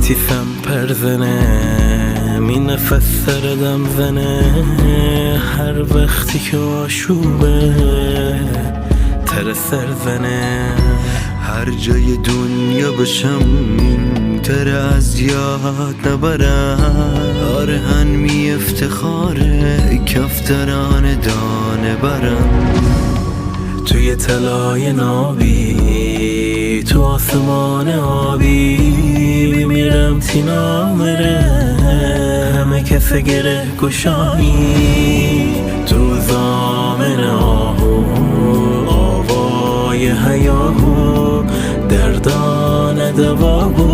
تیفم پرزنه می نفس سردم زنه هر وقتی که آشوبه تر سر زنه هر جای دنیا باشم تر از یاد نبرم آرهن می افتخاره کفتران دانه برم توی طلای نابی تو آسمان آبی میمیرم تینا مره همه کس گره گشایی تو زامن آهو آوای هیاهو دردان دوابو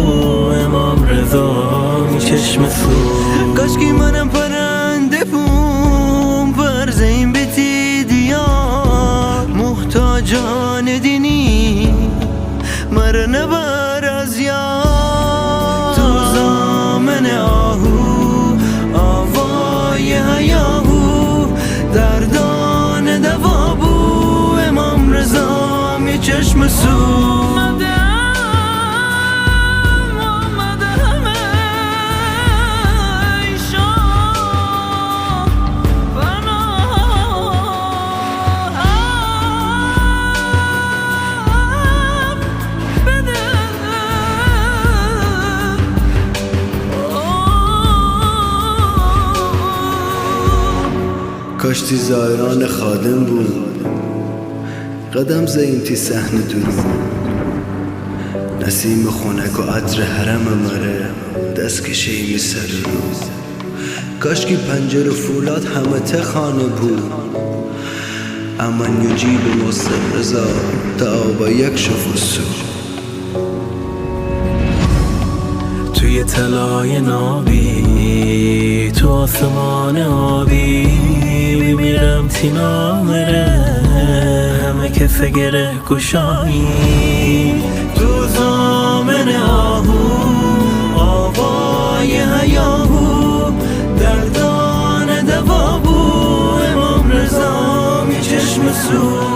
امام رضا می چشم سو کاشکی منم پرنده بوم فرزه این بیتی دیار محتاجان دینی مر نبر از یار تو زامن آهو آوای هیاهو دردان دوابو امام رضا می چشم سو کاشتی زایران خادم بود قدم زیم تی صحن درود نسیم خونک و عطر حرم مره دست کشی می سر رو کاشکی پنجر و فولاد همه ته خانه بود امن یجیب مصر رضا تا یک شف سو توی طلای نابی تو آسمان آبی میمیرم تینا مره همه کس گره گشایی تو زامن آهو آوای هیاهو دردان دوابو امام رضا می چشم سو